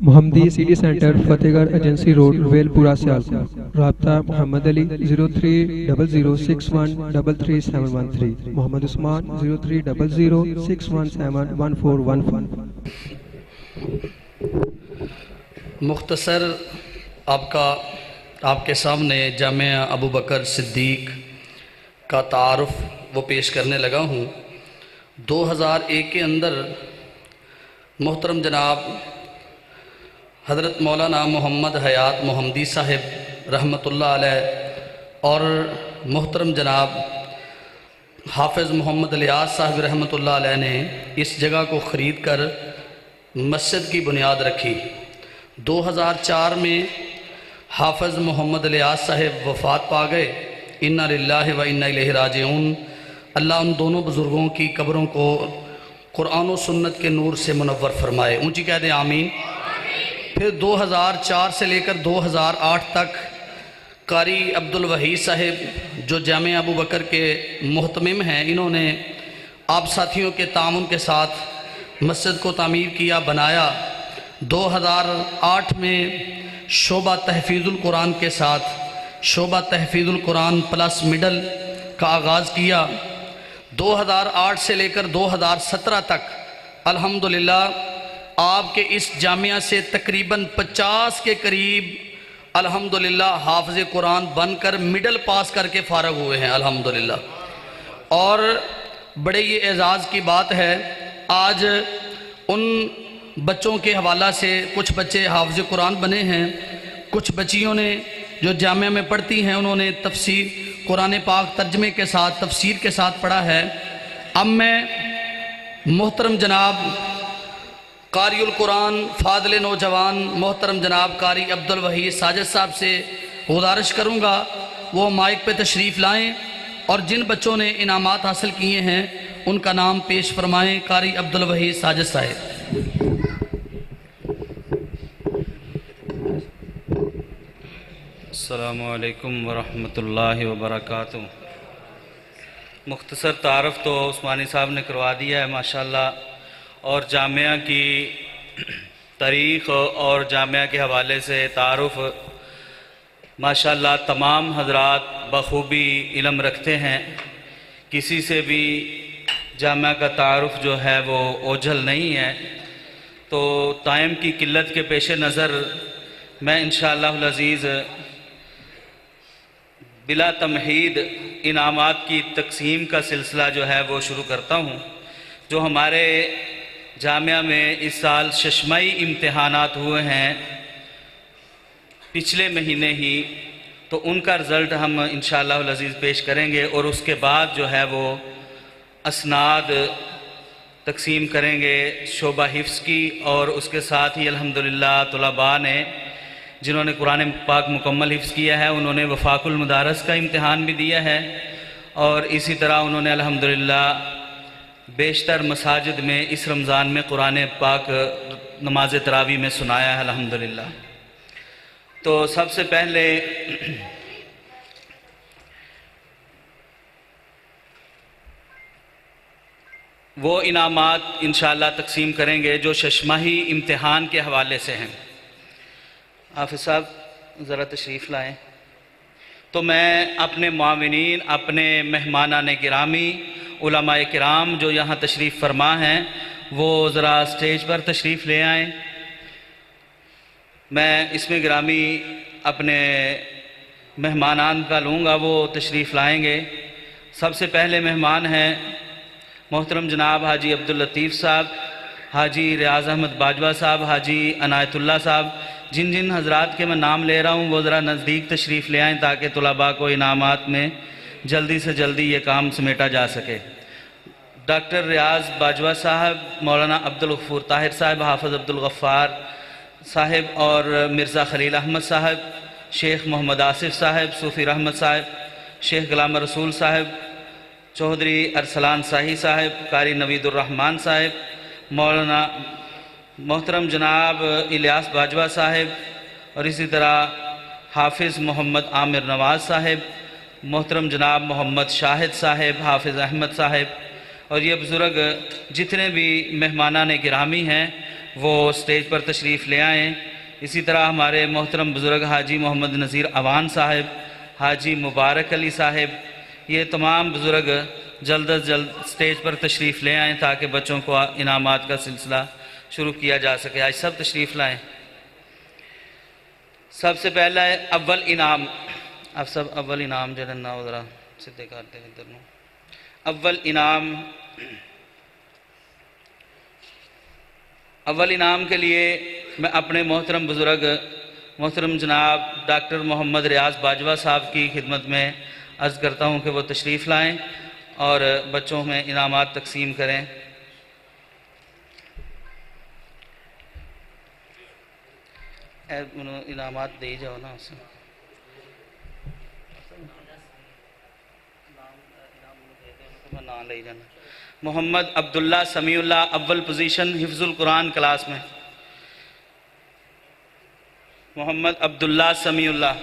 मोहम्मदी city centre Fatehgarh agency road Welpura Sialkot. राब्ता मोहम्मद अली 030061337113, मोहम्मद उस्मान 030061711415। मुख्तसर आपके सामने जामिया अबू बकर सिद्दीक का तारुफ वो पेश करने लगा हूँ। 2001 के अंदर मोहतरम जनाब हज़रत मौलाना मोहम्मद हयात मोहम्मदी साहिब रहमतुल्लाह अलैह और मोहतरम जनाब हाफिज़ मोहम्मद इलियास साहिब रहमतुल्लाह अलैह ने इस जगह को ख़रीद कर मस्जिद की बुनियाद रखी। 2004 में हाफिज़ मोहम्मद इलियास साहिब वफ़ात पा गए। इन्ना लिल्लाहि व इन्ना इलैहि राजिऊन। अल्लाह उन दोनों बुज़ुर्गों की कब्रों को कुरान और सुन्नत के नूर से मुनव्वर फरमाए। ऊँची कह दें आमीन। फिर 2004 से लेकर 2008 तक कारी अब्दुल वहीद साहिब जो जामिया अबू बकर के मुहतमिम हैं, इन्होंने आप साथियों के तामुन के साथ मस्जिद को तामीर किया, बनाया। 2008 में शोबा तहफ़ीज़ुल कुरान के साथ शोबा तहफ़ीज़ुल कुरान प्लस मिडल का आगाज़ किया। 2008 से लेकर 2017 तक अल्हम्दुलिल्लाह आपके इस जामिया से तकरीबन 50 के करीब अल्हम्दुलिल्लाह हाफ़िज़ कुरान बनकर मिडल पास करके फ़ारग हुए हैं अल्हम्दुलिल्लाह। और बड़े ये एज़ाज़ की बात है, आज उन बच्चों के हवाला से कुछ बच्चे हाफ़िज़ कुरान बने हैं, कुछ बच्चियों ने जो जामिया में पढ़ती हैं उन्होंने तफसीर कुरान पाक तर्जमे के साथ तफसीर के साथ पढ़ा है। अब मैं मोहतरम जनाब कारिउल कुरान फ़ाज़िल नौजवान मोहतरम जनाब कारी अब्दुल वहीद साजिद साहब से गुजारिश करूँगा वो माइक पे तशरीफ़ लाएँ और जिन बच्चों ने इनामात हासिल किए हैं उनका नाम पेश फरमाएँ। कारी अब्दुल वहीद साजिद साहब। अस्सलामु अलैकुम वरहमतुल्लाहि वबरकातुहू। मुख्तसर तारफ़ तो उस्मानी साहब ने करवा दिया है माशाल्लाह, और जामिया की तारीख़ और जामिया के हवाले से तारुफ़ माशाल्लाह तमाम हज़रात बखूबी इल्म रखते हैं। किसी से भी जामिया का तारुफ़ जो है वो ओझल नहीं है। तो टाइम की किल्लत के पेश नज़र मैं इंशाअल्लाह अज़ीज़ बिला तमहीद इनामात की तकसीम का सिलसिला जो है वो शुरू करता हूँ। जो हमारे जामिया में इस साल शशमाई इम्तिहानात हुए हैं पिछले महीने ही, तो उनका रिज़ल्ट हम इंशाअल्लाह अज़ीज़ पेश करेंगे और उसके बाद जो है वो असनाद तकसीम करेंगे शोबा हिफ्ज़ की। और उसके साथ ही अल्हम्दुलिल्लाह तुलबा ने जिन्होंने कुरान पाक मुकम्मल हिफ्ज़ किया है उन्होंने वफ़ाकुल मुदारस का इम्तिहान भी दिया है, और इसी तरह उन्होंने अल्हम्दुलिल्लाह बेशतर मसाजिद में इस रमज़ान में कुरान पाक नमाज तरावी में सुनाया है अल्हम्दुलिल्लाह। तो सबसे पहले वो इनामात इंशाअल्लाह तकसीम करेंगे जो शशमाही इम्तिहान के हवाले से हैं। हाफिज़ साहब ज़रा तशरीफ़ लाएँ। तो मैं अपने मुआविनीन, अपने मेहमानान गिरामी, उलमाए किराम जो यहाँ तशरीफ़ फरमा हैं वो ज़रा स्टेज पर तशरीफ़ ले आएँ। मैं इसमें गिरामी अपने मेहमानान का लूँगा, वो तशरीफ़ लाएँगे। सबसे पहले मेहमान हैं मोहतरम जनाब हाजी अब्दुल लतीफ़ साहब, हाजी रियाज़ अहमद बाजवा साहब, हाजी अनायतुल्लाह साहब। जिन जिन हज़रात के मैं नाम ले रहा हूँ वो ज़रा नज़दीक तशरीफ़ ले आएँ ताकि तुलबा को इनामात में जल्दी से जल्दी ये काम समेटा जा सके। डॉक्टर रियाज़ बाजवा साहब, मौलाना अब्दुल गफ़ूर ताहिर साहब, हाफ़िज़ अब्दुल गफ़्फ़ार साहब और मिर्ज़ा खलील अहमद साहब, शेख मोहम्मद आसिफ़ साहब, सूफ़ी रहमत साहब, शेख गुलाम रसूल साहब, चौधरी अरसलान शाही साहब, कारी नवीदुर्रहमान साहब, मौलाना मोहतरम जनाब इलियास बाजवा साहब, और इसी तरह हाफिज़ मोहम्मद आमिर नवाज़ साहब, मोहतरम जनाब मोहम्मद शाहिद साहब, हाफिज़ अहमद साहब, और ये बुज़ुर्ग जितने भी मेहमानान गिरामी हैं वो स्टेज पर तशरीफ़ ले आएँ। इसी तरह हमारे मोहतरम बुज़ुर्ग हाजी मोहम्मद नज़ीर अवान साहिब, हाजी मुबारक अली साहिब, ये तमाम बुज़ुर्ग जल्द अज जल्द स्टेज पर तशरीफ़ ले आएँ ताकि बच्चों को इनामात का सिलसिला शुरू किया जा सके। आज सब तशरीफ़ लाएँ। सबसे पहला है अव्वल इनाम। आप सब अव्वल इनाम जरा ना ज़रा सीधे करते हैं इधर। अव्वल इनाम के लिए मैं अपने मोहतरम बुज़ुर्ग मोहतरम जनाब डॉक्टर मोहम्मद रियाज बाजवा साहब की खिदमत में अर्ज़ करता हूँ कि वो तशरीफ़ लाएँ और बच्चों में इनामात तकसीम करें। इनामात दे जाओ ना उसे। ना ले जाना। मोहम्मद अब्दुल्ला समीउल्लाह अव्वल पोजीशन हिफ्जुल कुरान क्लास में। मोहम्मद अब्दुल्ला समीउल्लाह।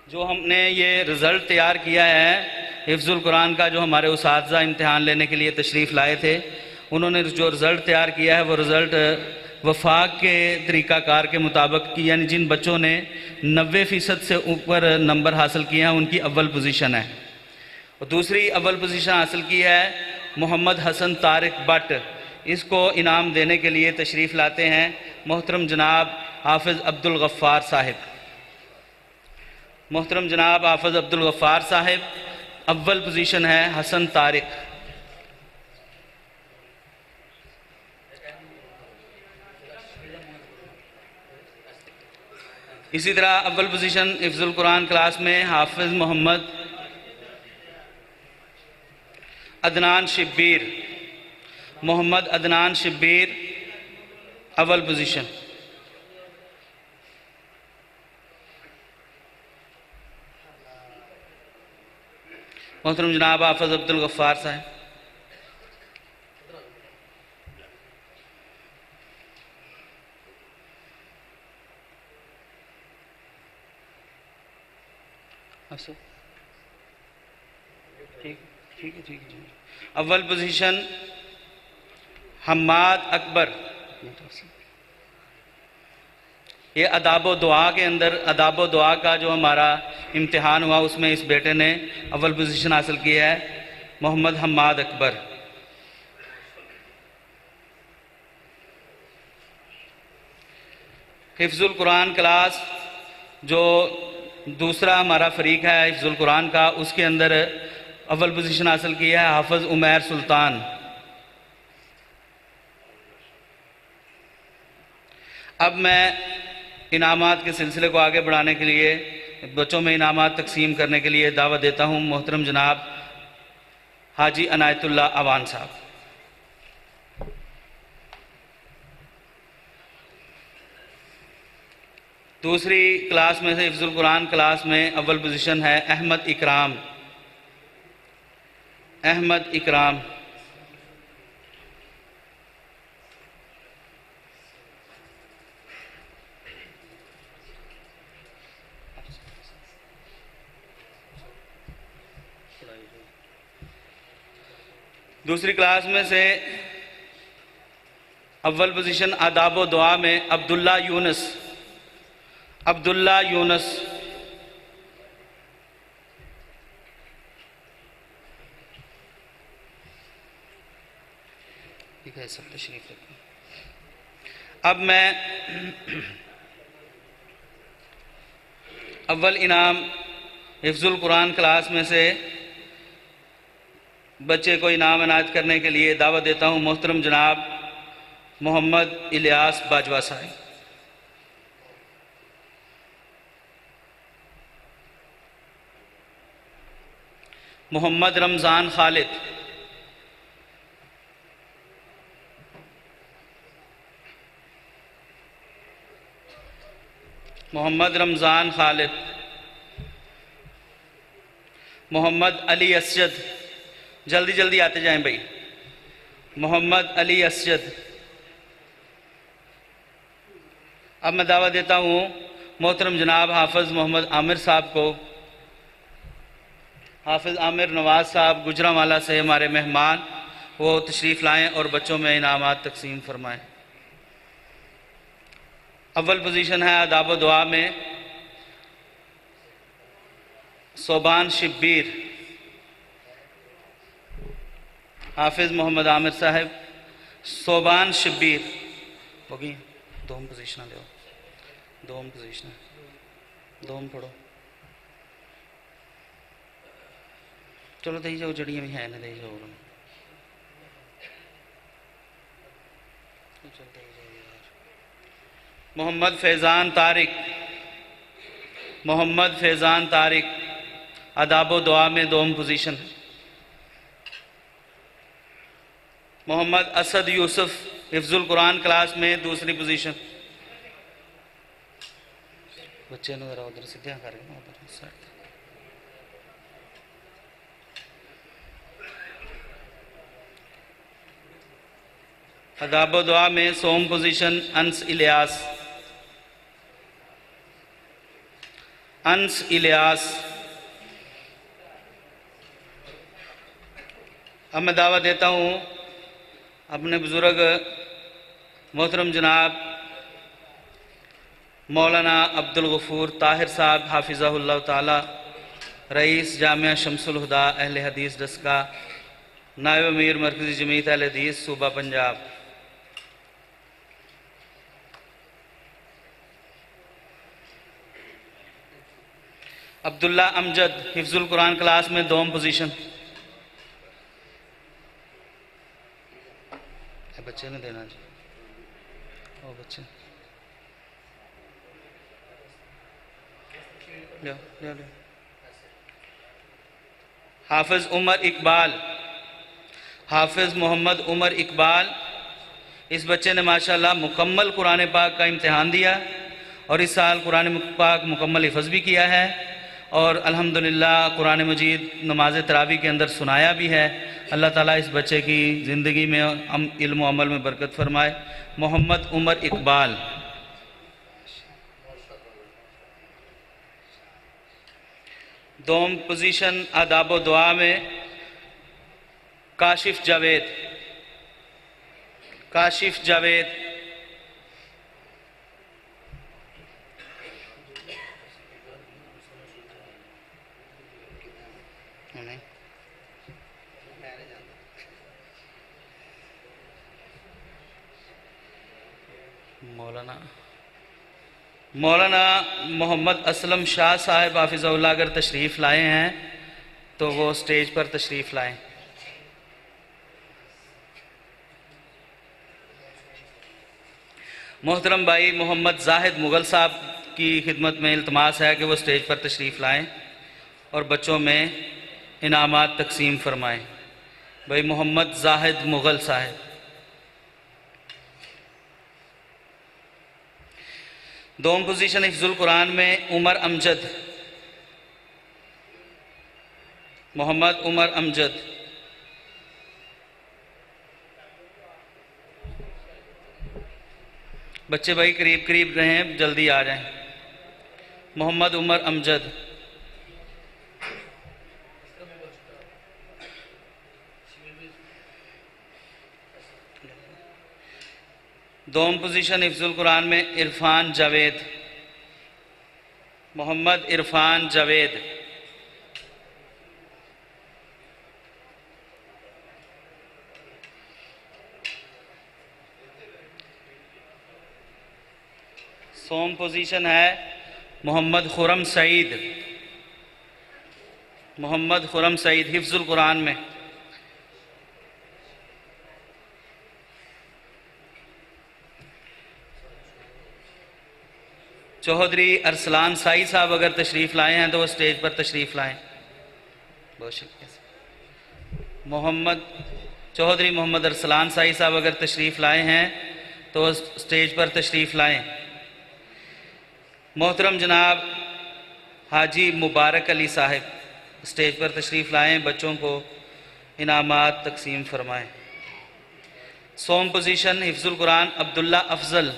जो हमने ये रिज़ल्ट तैयार किया है हिफ्जुल कुरान का, जो हमारे उस्ताज़ा इम्तिहान लेने के लिए तशरीफ़ लाए थे, उन्होंने जो रिज़ल्ट तैयार किया है वो रिज़ल्ट वफाक के तरीक़ाकार के मुताबिक की, यानी जिन बच्चों ने 90% से ऊपर नंबर हासिल किए हैं उनकी अव्वल पोजीशन है। और दूसरी अव्वल पोजीशन हासिल की है मोहम्मद हसन तारिक बट। इसको इनाम देने के लिए तशरीफ़ लाते हैं मोहतरम जनाब हाफिज़ अब्दुल गफ़्फ़ार साहिब। मोहतरम जनाब हाफिज़ अब्दुल गफ़्फ़ार साहिब, अव्वल पोजीशन है हसन तारिक। इसी तरह अव्वल पोजीशन हिफ्जुल कुरान क्लास में हाफिज़ मोहम्मद अदनान शिब्बीर। मोहम्मद अदनान शिब्बीर अव्वल पोजीशन। मोहतरम जनाब हाफिज़ अब्दुल गफ़्फ़ार साहब। ठीक है। अव्वल पोजीशन हम्माद अकबर। ये अदाब दुआ के अंदर अदाब दुआ का जो हमारा इम्तिहान हुआ उसमें इस बेटे ने अव्वल पोजीशन हासिल किया है, मोहम्मद हम्माद अकबर। हिफ्जुल कुरान क्लास जो दूसरा हमारा फ़रीक है हिफ्जुल कुरान का, उसके अंदर अव्वल पोजीशन हासिल किया है हाफिज़ उमैर सुल्तान। अब मैं इनामात के सिलसिले को आगे बढ़ाने के लिए, बच्चों में इनामात तकसीम करने के लिए दावत देता हूँ मोहतरम जनाब हाजी अनायतुल्लाह अवान साहब। दूसरी क्लास में से हिफ्जुल कुरान क्लास में अव्वल पोजीशन है अहमद इकराम। अहमद इकराम। दूसरी क्लास में से अव्वल पोजीशन आदाब दुआ में अब्दुल्ला यूनुस। अब्दुल्ला यूनुस। ठीक है, सब तशरीफ रखें। अब मैं अव्वल इनाम हिफ्जुल कुरान क्लास में से बच्चे को इनाम अनायत करने के लिए दावत देता हूँ मोहतरम जनाब मोहम्मद इलियास बाजवा साहब। मोहम्मद रमज़ान खालिद। मोहम्मद रमज़ान खालिद। मोहम्मद अली असजद। जल्दी जल्दी आते जाएं भाई। मोहम्मद अली असजद। अब मैं दावा देता हूँ मोहतरम जनाब हाफिज़ मोहम्मद आमिर साहब को हाफिज़ आमिर नवाज साहब गुजरांवाला से हमारे मेहमान, वो तशरीफ़ लाएँ और बच्चों में इनामात तकसीम फरमाएँ। अव्वल पोजीशन है आदाब व दुआ में सोबान शिब्बीर, हाफिज़ मोहम्मद आमिर साहब, सोबान शिब्बीर होगी। दोम पोजीशन ले, दोम पोजीशन, दोम पढ़ो। चलो दई जाओ, जड़ियाँ भी हैं ना, दई जाओ। मोहम्मद फैज़ान तारिक, मोहम्मद फैज़ान तारिक अदाब दुआ में दोम पोजीशन। मोहम्मद असद यूसुफ हिफ्जुल कुरान क्लास में दूसरी पोजीशन। बच्चे ने जरा उधर से ध्यान करें, उधर साइड। अदाब दुआ में सोम पोजीशन अंस इलियास, अंस इलियास। अब मैं दावा देता हूँ अपने बुज़ुर्ग मोहतरम जनाब मौलाना अब्दुल गफूर ताहिर साहब हाफिज़हुल्लाह ताला, रईस जामिया शम्सुल हुदा अहले हदीस डस्का, नायब अमीर मरकज़ी जमीयत अहले हदीस सूबा पंजाब। अब्दुल्ला अमजद हिफ्जुल कुरान क्लास में दोम पोजीशन। बच्चे ने देना जी, ओ बच्चे ले ले ले। हाफिज़ उमर इकबाल, हाफिज़ मोहम्मद उमर इकबाल, इस बच्चे ने माशाल्लाह मुकम्मल कुरान पाक का इम्तिहान दिया और इस साल कुरान पाक मुकम्मल हिफ़्ज़ भी किया है और अल्हम्दुलिल्लाह कुरान मजीद नमाज तरावी के अंदर सुनाया भी है। अल्लाह ताला इस बच्चे की ज़िंदगी में इल्म व अमल में बरकत फरमाए। मोहम्मद उमर इकबाल। दोम पोजीशन आदाब व दुआ में काशिफ जावेद, काशिफ जावेद। मौलाना मोहम्मद असलम शाह साहब हाफिज़हुल्लाह अगर तशरीफ़ लाए हैं तो वो स्टेज पर तशरीफ़ लाएं। मोहतरम भाई मोहम्मद जाहिद मुग़ल साहब की खिदमत में इल्तमास है कि वो स्टेज पर तशरीफ़ लाएं और बच्चों में इनामात तकसीम फरमाएं। भाई मोहम्मद जाहिद मुग़ल साहब। दोम पोजीशन हिफ्जुल कुरान में उमर अमजद, मोहम्मद उमर अमजद। बच्चे भाई करीब करीब रहें, जल्दी आ जाएं। मोहम्मद उमर अमजद। दोम पोजीशन हिफ्जुल कुरान में इरफान जावेद, मोहम्मद इरफान जावेद। सोम पोजीशन है मोहम्मद खुरम सईद, मोहम्मद खुरम सईद हिफ्जुल कुरान में। चौधरी अरसलान साई साहब अगर तशरीफ़ लाए हैं तो वो स्टेज पर तशरीफ़ लाएं। बहुत शुक्रिया। मोहम्मद चौधरी मोहम्मद अरसलान साई साहब अगर तशरीफ़ लाए हैं तो वो स्टेज पर तशरीफ़ लाएं। मोहतरम जनाब हाजी मुबारक अली साहब स्टेज पर तशरीफ़ लाएं, बच्चों को इनामात तकसीम फरमाएं। सोम पोजीशन हिफ्जुल कुरान अब्दुल्ला अफजल,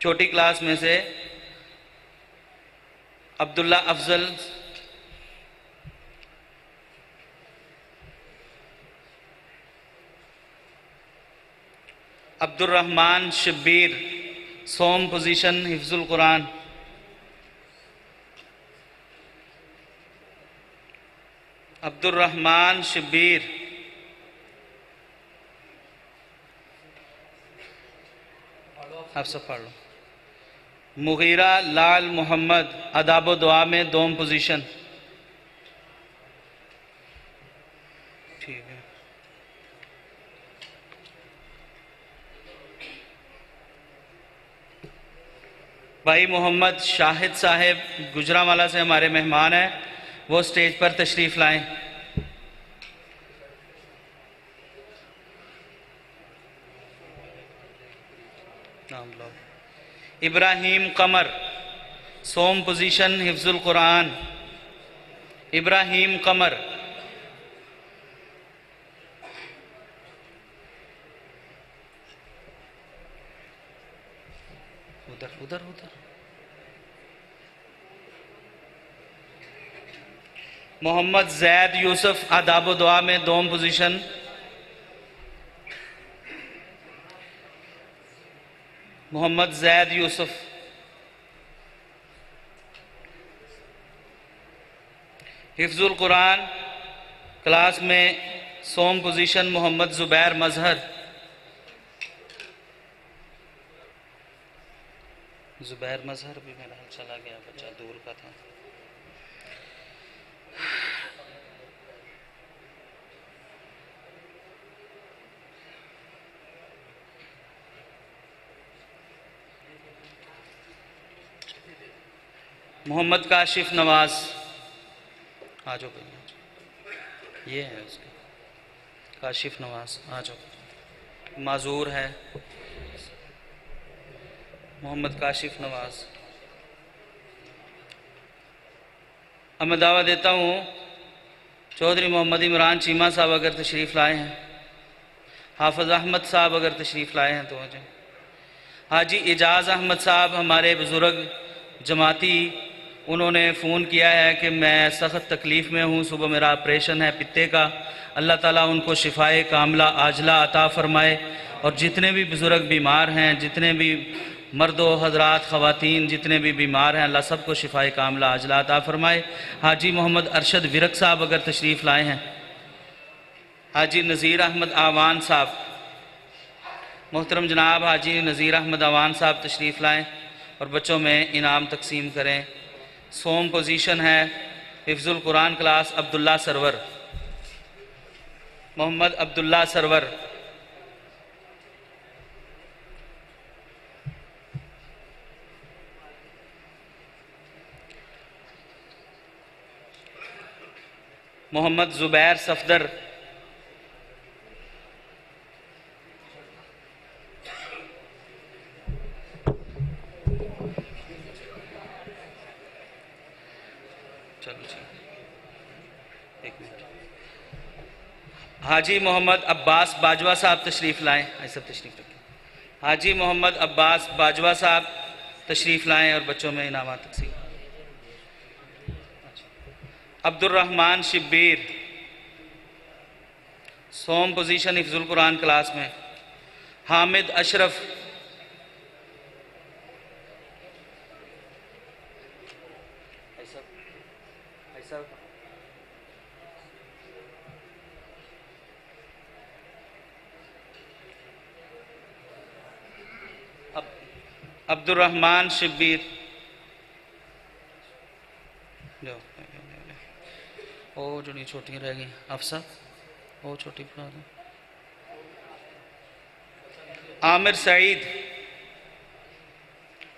छोटी क्लास में से अब्दुल्ला अफजल अब्दुर्रहमान शब्बीर, सोम पोजीशन हिफ्जुल कुरान। अब्दुर्रहमान शब्बीर। आप सब पढ़ लो। मुगीरा लाल मोहम्मद, अदाब दुआ में दोम पोजीशन। ठीक है। भाई मोहम्मद शाहिद साहिब गुजरांवाला से हमारे मेहमान हैं, वो स्टेज पर तशरीफ़ लाएं। नाम लो। इब्राहिम कमर, सोम पोजीशन हिफ्जुल कुरान। इब्राहिम कमर। उधर उधर उधर। मोहम्मद जैद यूसुफ, आदाब दुआ में दोम पोजीशन। मोहम्मद जैद यूसुफ। हिफ्जुल कुरान क्लास में सोम पोजीशन मोहम्मद जुबैर मजहर। जुबैर मजहर भी मेरा चला गया, बच्चा दूर का था। मोहम्मद काशिफ नवाज, आ जाओ भैया, ये है उसका काशिफ नवाज, आ जाओ। माजूर है मोहम्मद काशिफ नवाज। अब मैं दावा देता हूँ चौधरी मोहम्मद इमरान चीमा साहब अगर तशरीफ़ लाए हैं, हाफिज़ अहमद साहब अगर तशरीफ़ लाए हैं तो आ जाए। हाजी एजाज़ अहमद साहब हमारे बुज़ुर्ग जमाती, उन्होंने फ़ोन किया है कि मैं सख्त तकलीफ़ में हूँ, सुबह मेरा ऑपरेशन है पित्ते का, अल्लाह ताला उनको शिफ़ाए कामला आजला अता फ़रमाए। और जितने भी बुज़ुर्ग बीमार हैं, जितने भी मर्दो हजरात ख़वातीन जितने भी बीमार हैं, अल्लाह सबको शिफ़ाए कामला आजला अता फ़रमाए। हाजी मोहम्मद अरशद विरक साहब अगर तशरीफ़ लाए हैं। हाजी नज़ीर अहमद आवान साहब, मोहतरम जनाब हाजी नज़ीर अहमद आवान साहब तशरीफ़ लाएँ और बच्चों में इनाम तकसीम करें। सोम पोजीशन है हिफ्जुल कुरान क्लास अब्दुल्ला सरवर, मोहम्मद अब्दुल्ला सरवर। मोहम्मद जुबैर सफदर, चलो जी एक मिनट। हाजी मोहम्मद अब्बास बाजवा साहब तशरीफ़ लाएँ, ऐसा तशरीफ़ रखें। हाजी मोहम्मद अब्बास बाजवा साहब तशरीफ़ लाएँ और बच्चों में इनाम तकसीम। अब्दुर्रहमान शब्बीर, सोम पोजीशन हिफ्जुल कुरान क्लास में। हामिद अशरफ, अब्दुर्रहमान शब्बीर, जो ओ जो छोटी रह गई अफसर, वो छोटी पढ़ा दो। आमिर सईद,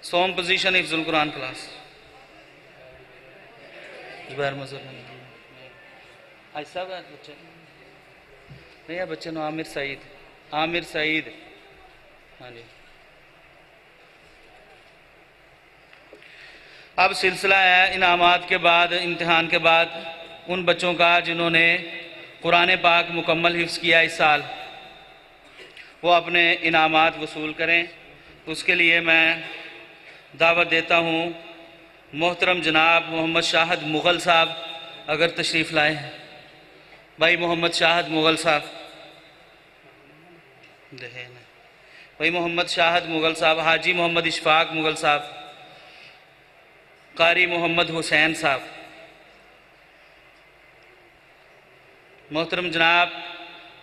सोम पोजीशन हिफ्जुल कुरान क्लास। जुबैर मजहर ऐसा बच्चे नहीं है, बच्चे नो आमिर सईद, आमिर सईद, हाँ जी। अब सिलसिला है इनामात के बाद, इम्तिहान के बाद उन बच्चों का जिन्होंने कुरान पाक मुकम्मल हिफ्ज़ किया इस साल, वो अपने इनामात वसूल करें। उसके लिए मैं दावत देता हूँ मोहतरम जनाब मोहम्मद शाहिद मुग़ल साहब अगर तशरीफ़ लाए हैं। भाई मोहम्मद शाहिद मुग़ल साहब भाई मोहम्मद शाहद मुग़ल साहब, हाजी मोहम्मद इशफाक मुग़ल साहब, कारी मोहम्मद हुसैन साहब, मोहतरम जनाब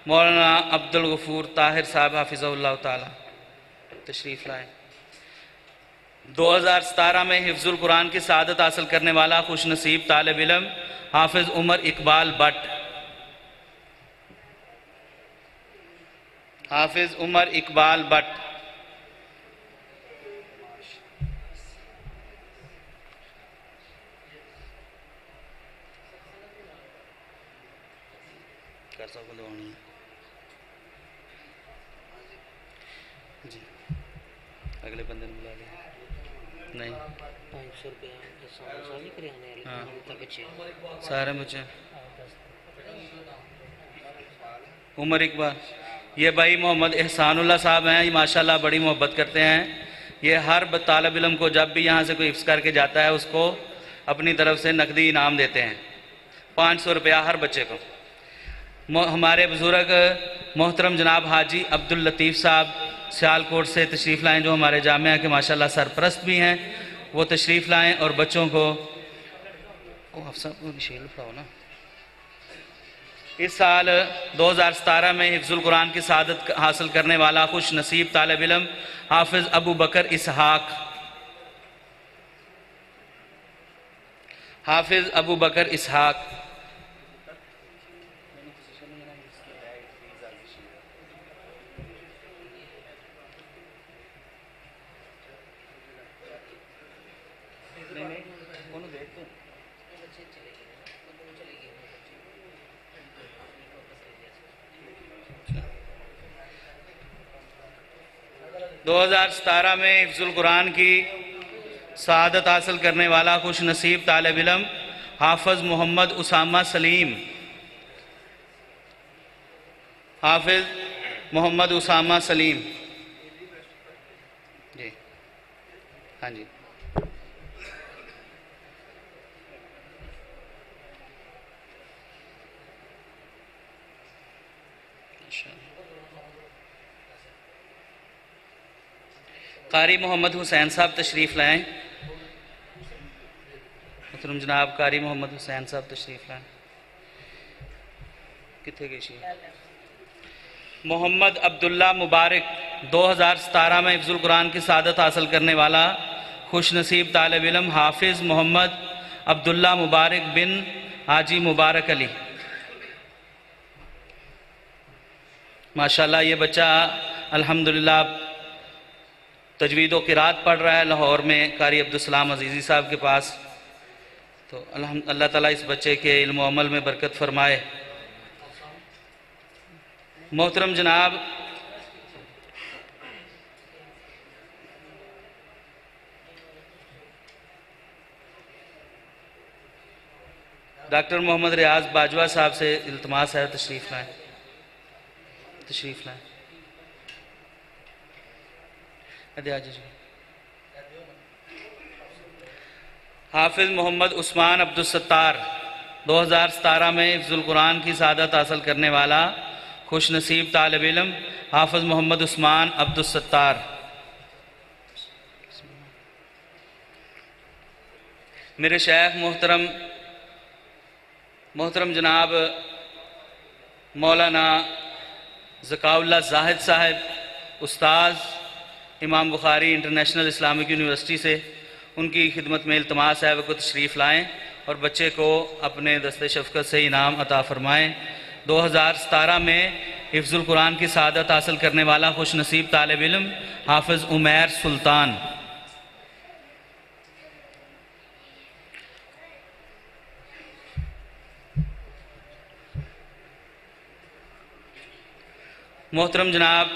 मौलाना अब्दुल गफूर ताहिर साहब हाफिज़हुल्लाह ताला तशरीफ़ लाए। 2017 में हिफ्ज़ुल कुरान की सआदत हासिल करने वाला खुश नसीब तालिब इल्म हाफिज़ उमर इकबाल भट्ट, हाफिज़ उमर इकबाल भट्ट, जी अगले बंदे ने बुला लिया नहीं 500 रुपया हाँ सारे बच्चे। उमर इकबाल, ये भाई मोहम्मद एहसानुल्लाह साहब हैं, ये माशाल्लाह बड़ी मोहब्बत करते हैं। ये हर तालिब इल्म को जब भी यहाँ से कोई हिफ्ज़ करके जाता है उसको अपनी तरफ से नकदी इनाम देते हैं, 500 रुपया हर बच्चे को। हमारे बुज़ुर्ग मोहतरम जनाब हाजी अब्दुल लतीफ़ साहब सियालकोट से तशरीफ़ लाएँ, जो हमारे जामिया के माशाल्लाह सरपरस्त भी हैं, वो तशरीफ़ लाएँ और बच्चों को ना। इस साल 2017 में हिफ्ज़ुल कुरान की सआदत हासिल करने वाला खुश नसीब तालिब इल्म हाफिज़ अबू बकर इसहाक, हाफिज़ अबू बकर इसहाक, दो 2017 में हिफ्ज़ुल कुरान की सआदत हासिल करने वाला खुश नसीब तालिब इल्म हाफिज़ मोहम्मद उसामा सलीम, हाफिज़ मोहम्मद उसामा सलीम जी, हाँ जी। कारी मोहम्मद हुसैन साहब तशरीफ़ लाएँ, मोहतरम जनाब कारी मोहम्मद हुसैन साहब तशरीफ़ लाएँ। कितने गई? मोहम्मद अब्दुल्ला मुबारक 2017 में हिफ्ज़ुल कुरान की सआदत हासिल करने वाला खुश नसीब तालिब इल्म हाफिज़ मोहम्मद अब्दुल्ला मुबारक बिन हाजी मुबारक अली, माशाल्लाह ये बच्चा अल्हम्दुलिल्लाह तजवीद व क़िरात पढ़ रहा है लाहौर में कारी अब्दुलसलाम अजीज़ी साहब के पास। तो अल्लाह ताला इस बच्चे के इल्म व अमल में बरकत फरमाए। मोहतरम जनाब डॉक्टर मोहम्मद रियाज बाजवा साहब से इल्तमास है तशरीफ़ लाएँ, तशरीफ़ लाएँ। हाफिज़ मोहम्मद उस्मान अब्दुल सत्तार 2017 में हिफ्ज़ुल कुरान की सआदत हासिल करने वाला खुश नसीब तालिब इल्म हाफिज़ मोहम्मद उस्मान अब्दुल सत्तार। मेरे शेख मोहतरम जनाब मौलाना ज़काउल्लाह ज़ाहिद साहब, उस्ताद इमाम बुखारी इंटरनेशनल इस्लामिक यूनिवर्सिटी से, उनकी खिदमत में इल्तमास है वो तशरीफ़ लाएँ और बच्चे को अपने दस्ते शफ़क़त से इनाम अता फ़रमाएँ। 2017 में हिफ्ज़ुल कुरान की सआदत हासिल करने वाला खुश नसीब तालिब इल्म हाफिज़ उमैर सुल्तान, मोहतरम जनाब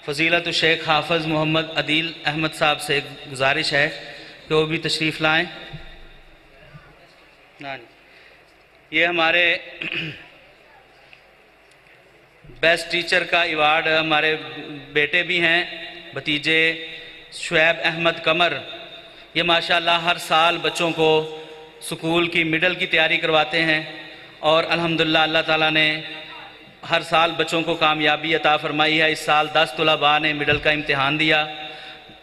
फ़ज़ीलत शेख हाफिज़ मोहम्मद अदील अहमद साहब से एक गुजारिश है कि वो भी तशरीफ़ लाएँ। ये हमारे बेस्ट टीचर का अवार्ड हमारे बेटे भी हैं, भतीजे शुएब अहमद कमर, ये माशाल्लाह हर साल बच्चों को स्कूल की मिडल की तैयारी करवाते हैं और अल्हम्दुलिल्लाह अल्लाह ताला ने हर साल बच्चों को कामयाबी अता फरमाई है। इस साल 10 तलबा ने मिडल का इम्तिहान दिया,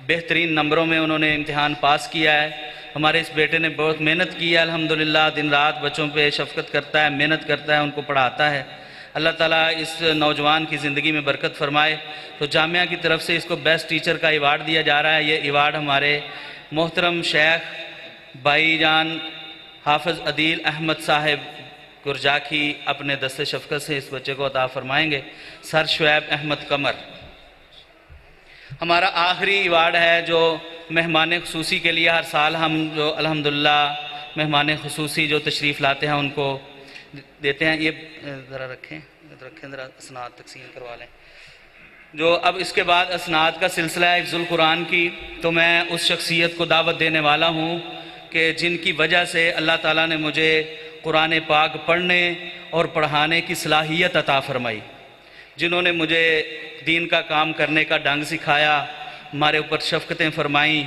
बेहतरीन नंबरों में उन्होंने इम्तिहान पास किया है। हमारे इस बेटे ने बहुत मेहनत की है अल्हम्दुलिल्लाह, दिन रात बच्चों पे शफ़क़त करता है, मेहनत करता है, उनको पढ़ाता है। अल्लाह ताला इस नौजवान की ज़िंदगी में बरकत फ़रमाए। तो जामिया की तरफ से इसको बेस्ट टीचर का अवार्ड दिया जा रहा है। ये अवार्ड हमारे मोहतरम शेख भाईजान हाफ़िज़ अदील अहमद साहिब गुरजाखी अपने दस्ते शफ़क़त से इस बच्चे को अता फ़रमाएँगे। सर शुएब अहमद कमर। हमारा आखिरी अवार्ड है जो मेहमान ख़ुसूसी के लिए हर साल हम जो अल्हम्दुलिल्लाह मेहमान ख़ुसूसी जो तशरीफ़ लाते हैं उनको देते हैं। ये ज़रा रखें ज़रा असनाद तकसीम करवा लें। जो अब इसके बाद असनाद का सिलसिला है हिफ्ज़ुल कुरान की, तो मैं उस शख्सियत को दावत देने वाला हूँ कि जिनकी वजह से अल्लाह ताला ने मुझे कुरान पाक पढ़ने और पढ़ाने की सलाहियत अता फ़रमाई, जिन्होंने मुझे दीन का काम करने का ढंग सिखाया, हमारे ऊपर शफ़क़तें फ़रमाईं।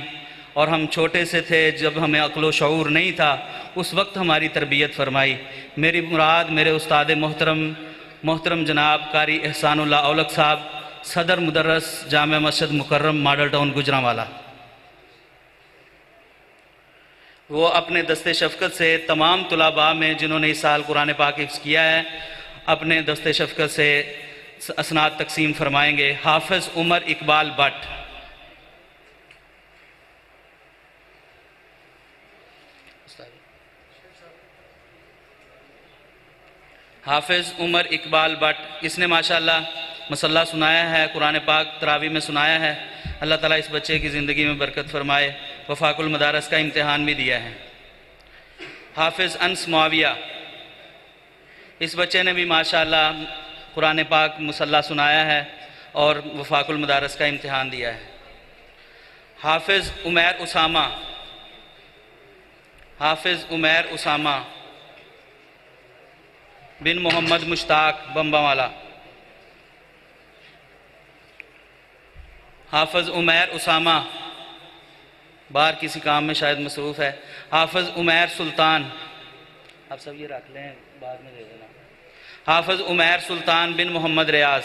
और हम छोटे से थे जब हमें अक्ल शऊर नहीं था, उस वक्त हमारी तरबियत फ़रमाई। मेरी मुराद मेरे उस्ताद मोहतरम जनाब कारी एहसानुल्लाह औलख साहब, सदर मुदर्रस जामिया मस्जिद मुकर्रम मॉडल टाउन गुजरांवाला। वो अपने दस्ते शफ़क़त से तमाम तुलाबा में जिन्होंने इस साल कुरान पाक हिफ्ज़ किया है, अपने दस्ते शफ़क़त से असनाद तकसीम फरमाएंगे। हाफ़िज़ उमर इकबाल भट्ट। हाफ़िज़ उमर इकबाल भट्ट, इसने माशाअल्लाह मसल्ला सुनाया है, कुरान पाक तरावी में सुनाया है। अल्लाह ताला इस बच्चे की ज़िंदगी में बरकत फ़रमाए। वफ़ाकुल मदारस का इम्तिहान भी दिया है। हाफ़िज़ अनस मुआविया, इस बच्चे ने भी माशाअल्लाह कुरान पाक मुसल्ला सुनाया है और वफ़ाकुल मदारस का इम्तिहान दिया है। हाफ़िज़ उमैर उसामा, हाफ़िज़ उमैर उसामा बिन मोहम्मद मुश्ताक बम्बावाला। हाफ़िज़ उमैर उसामा बाहर किसी काम में शायद मसरूफ़ है। हाफ़िज़ उमैर सुल्तान, आप सब ये रख लें, बाद में दे देना। हाफ़िज़ उमैर सुल्तान बिन मोहम्मद रियाज।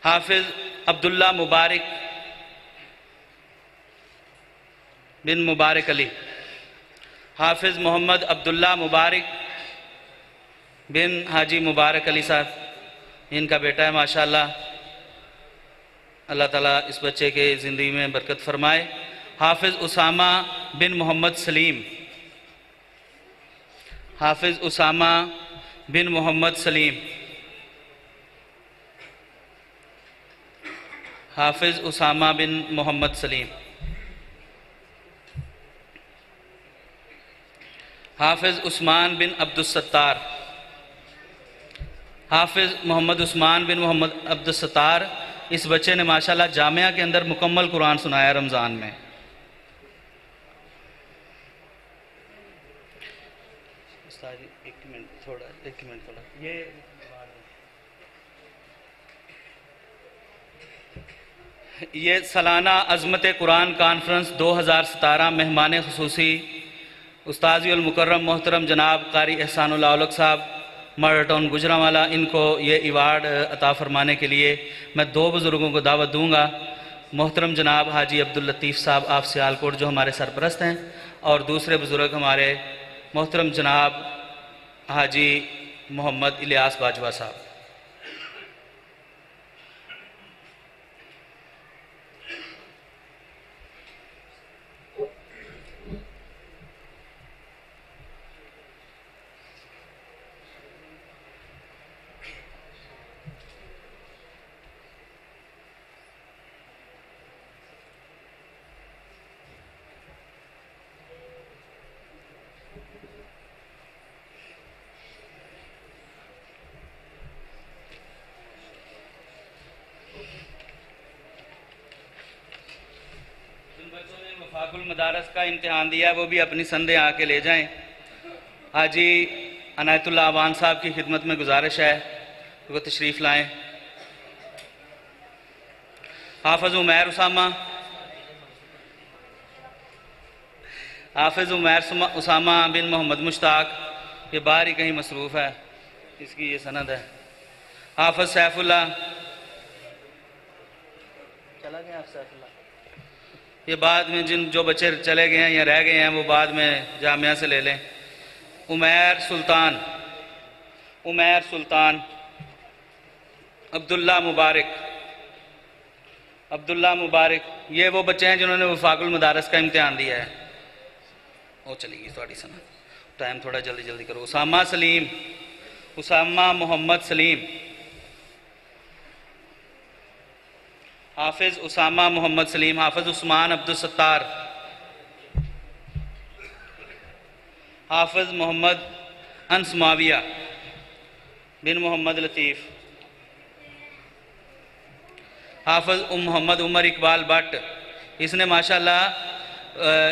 हाफ़िज़ अब्दुल्ला मुबारक बिन मुबारक अली। हाफ़िज़ मोहम्मद अब्दुल्ला मुबारक बिन हाजी मुबारक अली साहब, इनका बेटा है माशाअल्लाह। अल्लाह ताला इस बच्चे के ज़िंदगी में बरकत फ़रमाए। हाफ़िज़ उसामा बिन मोहम्मद सलीम, हाफ़िज़ उसामा बिन मोहम्मद सलीम। हाफ़िज़ उसामा बिन मोहम्मद सलीम। हाफ़िज़ उस्मान बिन अब्दुस्सत्तार, हाफ़िज़ मोहम्मद उस्मान बिन मोहम्मद अब्दुस्सत्तार, इस बच्चे ने माशाअल्लाह जामिया के अंदर मुकम्मल कुरान सुनाया रमज़ान में। एक मिनट थोड़ा ये सालाना अज़मत कुरान कॉन्फ्रेंस 2017 मेहमान ख़ुसूसी उस्ताज़ुल मुकर्रम मोहतरम जनाब कारी एहसानुल्लाह औलख साहब मॉडल टाउन गुजरांवाला, इनको ये अवार्ड अता फ़रमाने के लिए मैं दो बुज़ुर्गों को दावत दूँगा। मोहतरम जनाब हाजी अब्दुल लतीफ़ साहब आप सियालकोट जो हमारे सरपरस्त हैं, और दूसरे बुज़ुर्ग हमारे मोहतरम जनाब हाजी मोहम्मद इलियास बाजवा साहब। वफ़ाकुल मदारस का इम्तिहान दिया है वो भी अपनी संदेह आके ले जाएं। हाजी अनायतुल्लाह अवान साहब की खिदमत में गुजारिश है वो तशरीफ़ लाएं। हाफ़िज़ उमैर उसामा, हाफिज़ उमैर उसामा बिन मोहम्मद मुश्ताक, ये बाहर ही कहीं मसरूफ़ है, इसकी ये सनद है। हाफिज़ सैफुल्लाह, चला गया सैफुल्लाह, ये बाद में जो बच्चे चले गए हैं या रह गए हैं वो बाद में जामिया से ले लें। उमैर सुल्तान, अब्दुल्ला मुबारक, ये वो बच्चे हैं जिन्होंने वफाकुल मदारस का इम्तिहान दिया है। वो चलेगी थोड़ी सना, टाइम थोड़ा जल्दी करो। उसामा मोहम्मद सलीम, हाफिज़ उसामा मोहम्मद सलीम। हाफिज़ उस्मान अब्दुल सत्तार, हाफिज़ मोहम्मद अंस माविया बिन मोहम्मद लतीफ़, हाफिज़ मोहम्मद उमर इकबाल भट्ट, इसने माशाल्लाह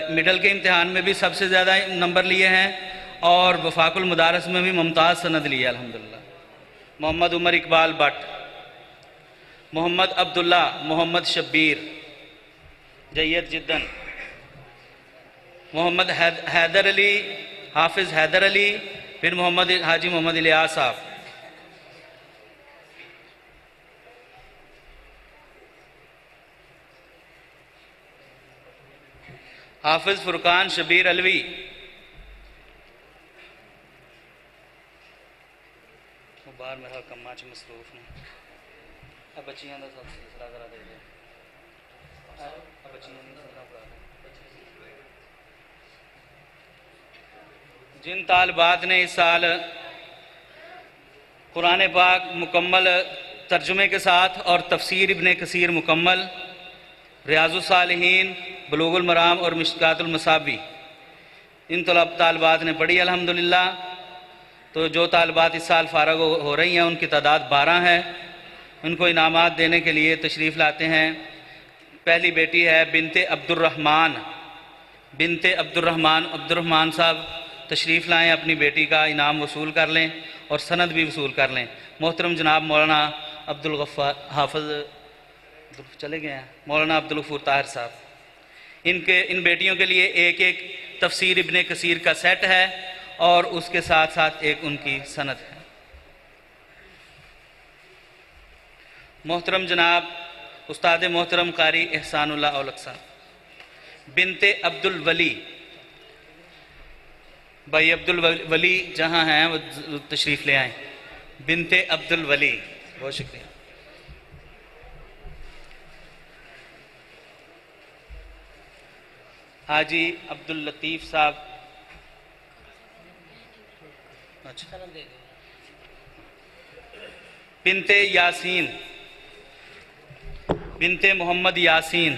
मिडल के इम्तिहान में भी सबसे ज़्यादा नंबर लिए हैं और वफाकुल मदारस में भी मुमताज़ सनद ली है अल्हम्दुलिल्लाह। मोहम्मद उमर इकबाल भट्ट, मोहम्मद अब्दुल्ला मोहम्मद शब्बीर, जय्यद जिद्दन। मोहम्मद हैदर अली, हाफिज़ हैदर अली फिर मोहम्मद हाजी मोहम्मद इलियास साहब। हाफिज़ फुरकान शबीर अलवी, बार मेरा कम्मा च मसरूफ ने बच्चियां का सब सिलसिला करा दे जिन तालिबात ने इस साल कुरान पाक मुकम्मल तर्जुमे के साथ और तफसीर इब्ने कसीर मुकम्मल, रियाजुस सालिहीन, बुलूगुल मराम और मिशकातुल मसाबी इन तालिबात ने पढ़ी अल्हम्दुलिल्लाह। तो जो तालिबात इस साल फ़ारग हो रही हैं उनकी तादाद 12 है। उनको इनामात देने के लिए तशरीफ़ लाते हैं। पहली बेटी है बिनते अब्दुर्रहमान साहब तशरीफ़ लाएँ, अपनी बेटी का इनाम वसूल कर लें और सनद भी वसूल कर लें। मोहतरम जनाब मौलाना अब्दुल गफ्फार हाफिज़ चले गए हैं, मौलाना अब्दुल गफूर ताहिर साहब, इन बेटियों के लिए एक एक तफसीर इब्ने कसीर का सेट है और उसके साथ साथ एक उनकी सनद है। मोहतरम जनाब उस्ताद मोहतरम कारी एहसानुल्लाह औलख साहब, बिनते अब्दुल वली, भाई अब्दुल वली जहाँ हैं वो तशरीफ़ ले आएँ। बिनते अब्दुल वली, बहुत शुक्रिया। हाजी अब्दुल लतीफ़ साहब, अच्छा। बिनते यासीन, बिनते मोहम्मद यासीन,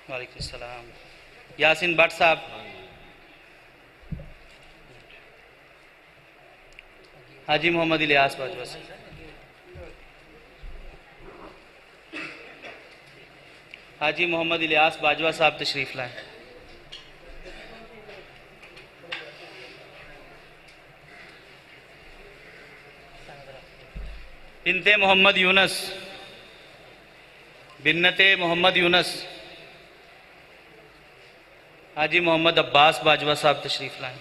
वालेकुम सलाम। यासीन भट्ट साहब, हाजी मोहम्मद इलियास बाजवा साहब, हाजी मोहम्मद इलियास बाजवा साहब तशरीफ़ लाएँ। बिनते मोहम्मद यूनस, बिन्नते मोहम्मद यूनस, हाजी मोहम्मद अब्बास बाजवा साहब तशरीफ़ लाएँ।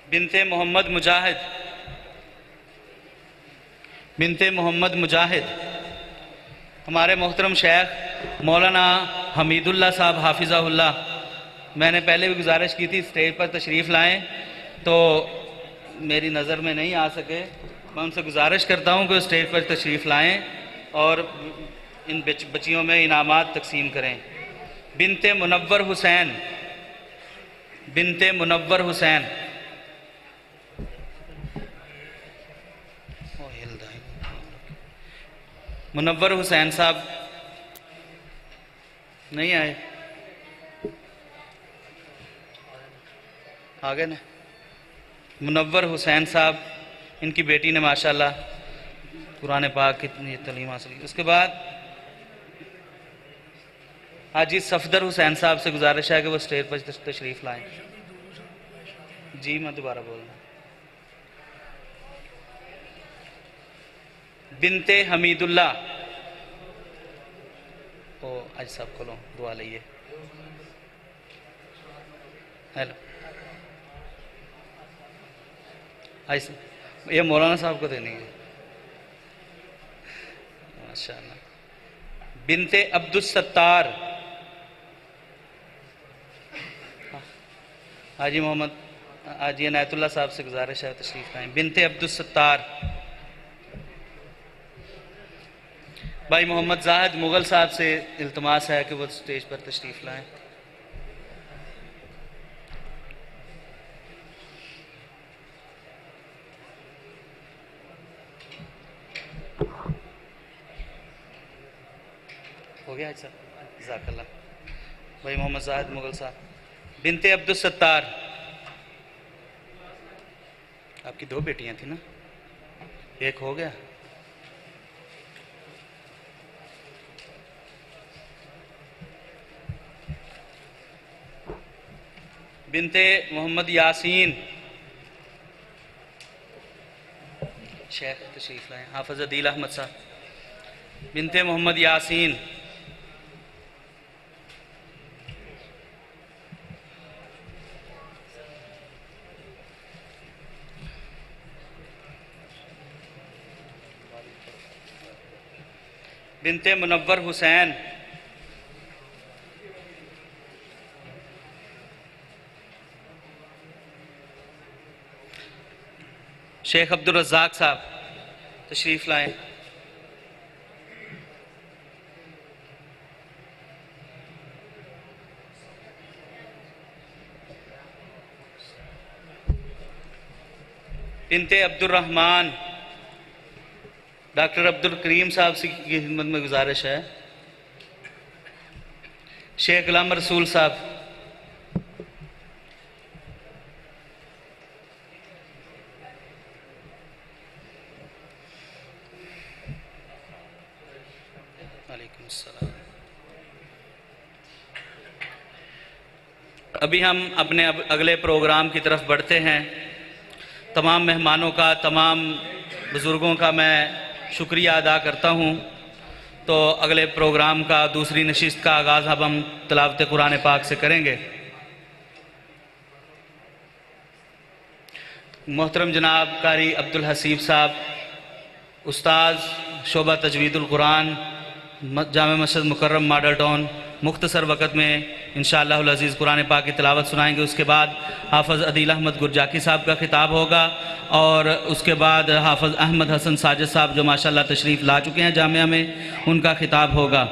बिनते मोहम्मद मुजाहिद, बिनते मोहम्मद मुजाहिद, हमारे मोहतरम शेख मौलाना हमीदुल्लाह साहब हाफिज़हुल्लाह, मैंने पहले भी गुजारिश की थी स्टेज पर तशरीफ़ लाएँ तो मेरी नज़र में नहीं आ सके। मैं उनसे गुजारिश करता हूँ कि स्टेज पर तशरीफ़ लाएँ और इन बच्चियों में इनामात तकसीम करें। बिनते मुनव्वर हुसैन, बिनते मुनव्वर हुसैन, मुनव्वर हुसैन साहब नहीं आए, आ गए ना। मुनव्वर हुसैन साहब, इनकी बेटी ने माशाल्लाह कुरान पाक कितनी तालीम हासिल की। उसके बाद हाजी सफदर हुसैन साहब से गुजारिश है कि वो स्टेज पर तशरीफ़ लाएं। जी मैं दोबारा बोल रहा हूँ। बिनते हमीदुल्ला ओ आज साहब को लो दुआ लीजिए। हेलो आज ये मौलाना साहब को देनी है माशाअल्लाह। बिनते अब्दुल सत्तार हाजी मोहम्मद हाजी इनायतुल्लाह साहब से गुजारिश है तशरीफ़ लाएं। बिनते अब्दुल सत्तार भाई मोहम्मद जाहिद मुग़ल साहब से इल्तमास है कि वो स्टेज पर तशरीफ़ लाएं। हो गया अच्छा जज़ाकल्लाह। भाई मोहम्मद जाहिद मुग़ल साहब। बिनते अब्दुल सत्तार आपकी 2 बेटियां थी ना, एक हो गया। बिनते मोहम्मद यासीन शेख तशरीफ़ लाएं। हाफ़िज़ अदील अहमद साहब। बिनते मोहम्मद यासीन बिनते मुनव्वर हुसैन शेख अब्दुल रज़ाक साहब तशरीफ़ लाएं। बिनते अब्दुल रहमान डॉक्टर अब्दुल करीम साहब की खिदमत में गुजारिश है। शेख गुलाम रसूल साहब। वालेकुम अस्सलाम। अभी हम अपने अगले प्रोग्राम की तरफ बढ़ते हैं। तमाम मेहमानों का, तमाम बुज़ुर्गों का मैं शुक्रिया अदा करता हूँ। तो अगले प्रोग्राम का दूसरी नशिस्त का आगाज़ अब हम तिलावत कुरान पाक से करेंगे। मोहतरम जनाब कारी अब्दुल हसीब साहब उस्ताद शोबा तजवीदुल कुरान जामे मस्जिद मुकर्रम मॉडल टाउन मुख्तसर वक़्त में इंशाअल्लाहुल अज़ीज़ कुरान पाक की तिलावत सुनाएंगे। उसके बाद हाफ़िज़ अदील अहमद गुरजाकी साहब का खिताब होगा और उसके बाद हाफ़िज़ अहमद हसन साजिद साहब जो माशाअल्लाह तशरीफ़ ला चुके हैं जामिया में, उनका खिताब होगा।